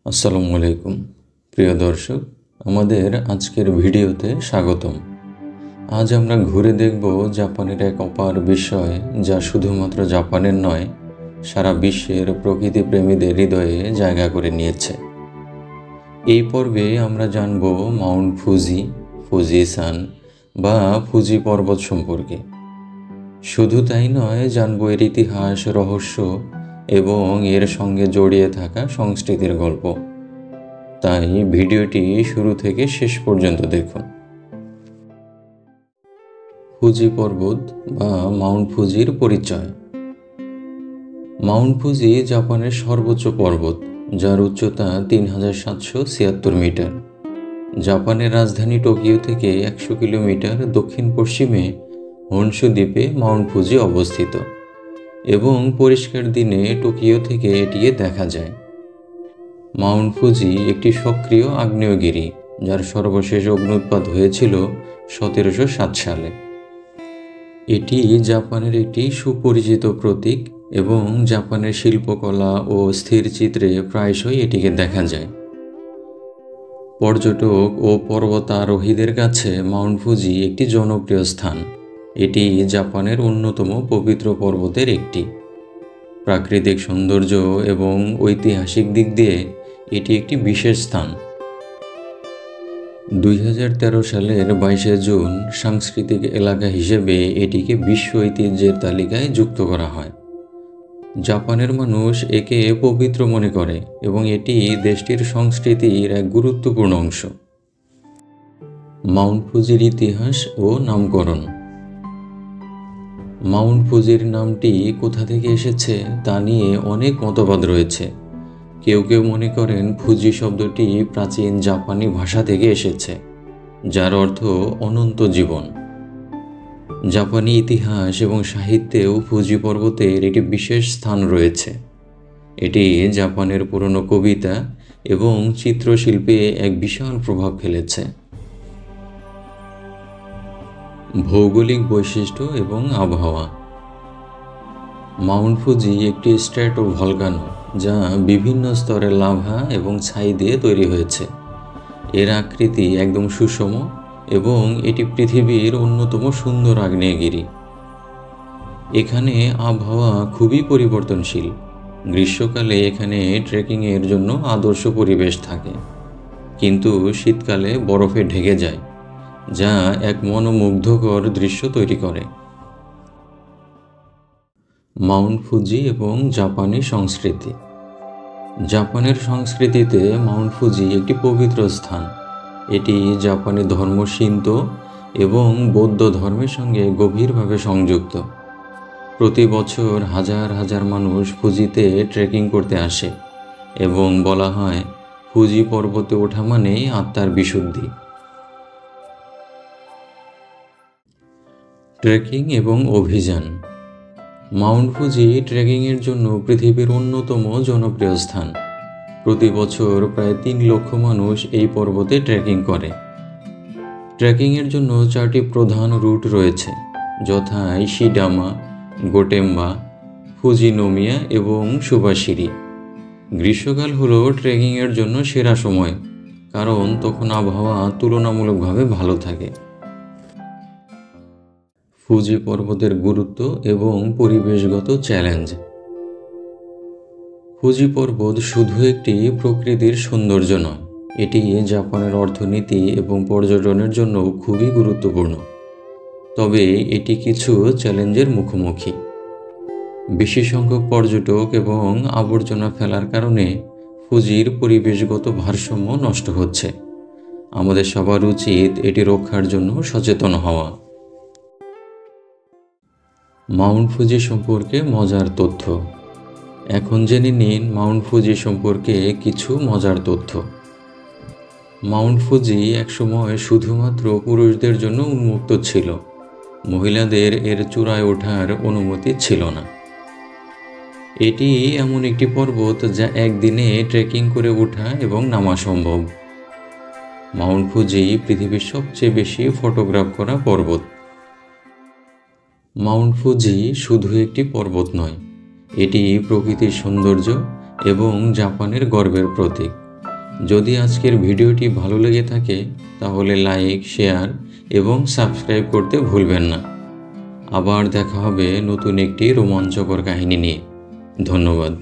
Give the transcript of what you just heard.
আসসালামু আলাইকুম প্রিয় দর্শক, আমাদের আজকের ভিডিওতে স্বাগতম। আজ আমরা ঘুরে দেখব জাপানের এক অপার বিষয়, যা শুধুমাত্র জাপানের নয়, সারা বিশ্বের প্রকৃতি প্রেমীদের হৃদয়ে জায়গা করে নিয়েছে। এই পর্বে আমরা জানব মাউন্ট ফুজি, ফুজিসান বা ফুজি পর্বত সম্পর্কে। শুধু তাই নয়, জানব এর ইতিহাস, রহস্য এবং এর সঙ্গে জড়িয়ে থাকা সংস্কৃতির গল্প। তাই ভিডিওটি শুরু থেকে শেষ পর্যন্ত দেখুন। ফুজি পর্বত বা মাউন্ট ফুজির পরিচয়। মাউন্ট ফুজি জাপানের সর্বোচ্চ পর্বত, যার উচ্চতা 3776 মিটার। জাপানের রাজধানী টোকিও থেকে 100 কিলোমিটার দক্ষিণ পশ্চিমে হনশু দ্বীপে মাউন্ট ফুজি অবস্থিত এবং পরিষ্কার দিনে টোকিও থেকে এটিকে দেখা যায়। মাউন্ট ফুজি একটি সক্রিয় আগ্নেয়গিরি, যার সর্বশেষ অগ্ন্যুৎপাত হয়েছিল 1707 সালে। এটি জাপানের একটি সুপরিচিত প্রতীক এবং জাপানের শিল্পকলা ও স্থির চিত্রে প্রায়শই এটিকে দেখা যায়। পর্যটক ও পর্বতারোহীদের কাছে মাউন্ট ফুজি একটি জনপ্রিয় স্থান। এটি জাপানের অন্যতম পবিত্র পর্বতের একটি। প্রাকৃতিক সৌন্দর্য এবং ঐতিহাসিক দিক দিয়ে এটি একটি বিশেষ স্থান। 2013 সালের 22 জুন সাংস্কৃতিক এলাকা হিসেবে এটিকে বিশ্ব ঐতিহ্যের তালিকায় যুক্ত করা হয়। জাপানের মানুষ একে পবিত্র মনে করে এবং এটি দেশটির সংস্কৃতির এক গুরুত্বপূর্ণ অংশ। মাউন্ট ফুজির ইতিহাস ও নামকরণ। মাউন্ট ফুজির নামটি কোথা থেকে এসেছে তা নিয়ে অনেক মতবাদ রয়েছে। কেউ কেউ মনে করেন ফুজি শব্দটি প্রাচীন জাপানি ভাষা থেকে এসেছে, যার অর্থ অনন্ত জীবন। জাপানি ইতিহাস এবং সাহিত্যেও ফুজি পর্বতের একটি বিশেষ স্থান রয়েছে। এটি জাপানের পুরনো কবিতা এবং চিত্রশিল্পে এক বিশাল প্রভাব ফেলেছে। ভৌগোলিক বৈশিষ্ট্য এবং আবহাওয়া। মাউন্ট ফুজি একটি স্ট্র্যাটোভলকানো, যা বিভিন্ন স্তরের লাভা এবং ছাই দিয়ে তৈরি হয়েছে। এর আকৃতি একদম সুষম এবং এটি পৃথিবীর অন্যতম সুন্দর আগ্নেয়গিরি। এখানে আবহাওয়া খুবই পরিবর্তনশীল। গ্রীষ্মকালে এখানে ট্রেকিংয়ের জন্য আদর্শ পরিবেশ থাকে, কিন্তু শীতকালে বরফে ঢেকে যায়, যা এক মনোমুগ্ধকর দৃশ্য তৈরি করে। মাউন্ট ফুজি এবং জাপানি সংস্কৃতি। জাপানের সংস্কৃতিতে মাউন্ট ফুজি একটি পবিত্র স্থান। এটি জাপানি ধর্ম শিন্তো এবং বৌদ্ধ ধর্মের সঙ্গে গভীরভাবে সংযুক্ত। প্রতি বছর হাজার হাজার মানুষ ফুজিতে ট্রেকিং করতে আসে এবং বলা হয় ফুজি পর্বতে ওঠা মানেই আত্মার বিশুদ্ধি। ট্রেকিং এবং অভিযান। মাউন্ট ফুজি ট্রেকিংয়ের জন্য পৃথিবীর অন্যতম জনপ্রিয় স্থান। প্রতি বছর প্রায় 3 লক্ষ মানুষ এই পর্বতে ট্রেকিং করে। ট্রেকিংয়ের জন্য 4টি প্রধান রুট রয়েছে, যথা ইশিডামা, গোটেম্বা, ফুজিনোমিয়া এবং সুবাশিরি। গ্রীষ্মকাল হলো ট্রেকিংয়ের জন্য সেরা সময়, কারণ তখন আবহাওয়া তুলনামূলকভাবে ভালো থাকে। ফুজি পর্বতের গুরুত্ব এবং পরিবেশগত চ্যালেঞ্জ। ফুজি পর্বত শুধু একটি প্রকৃতির সৌন্দর্য নয়, এটি জাপানের অর্থনীতি এবং পর্যটনের জন্য খুবই গুরুত্বপূর্ণ। তবে এটি কিছু চ্যালেঞ্জের মুখোমুখি। বেশি সংখ্যক পর্যটক এবং আবর্জনা ফেলার কারণে ফুজির পরিবেশগত ভারসাম্য নষ্ট হচ্ছে। আমাদের সবার উচিত এটি রক্ষার জন্য সচেতন হওয়া। মাউন্ট ফুজি সম্পর্কে মজার তথ্য। এখন জেনে নিন মাউন্ট ফুজি সম্পর্কে কিছু মজার তথ্য। মাউন্ট ফুজি একসময় শুধুমাত্র পুরুষদের জন্য উন্মুক্ত ছিল। মহিলাদের এর চূড়ায় ওঠার অনুমতি ছিল না। এটি এমন একটি পর্বত যা একদিনে ট্রেকিং করে ওঠা এবং নামা সম্ভব। মাউন্ট ফুজি পৃথিবীর সবচেয়ে বেশি ফটোগ্রাফ করা পর্বত। মাউন্ট ফুজি শুধু একটি পর্বত নয়, এটি প্রকৃতির সৌন্দর্য এবং জাপানের গর্বের প্রতীক। যদি আজকের ভিডিওটি ভালো লেগে থাকে তাহলে লাইক, শেয়ার এবং সাবস্ক্রাইব করতে ভুলবেন না। আবার দেখা হবে নতুন একটি রোমাঞ্চকর কাহিনী নিয়ে। ধন্যবাদ।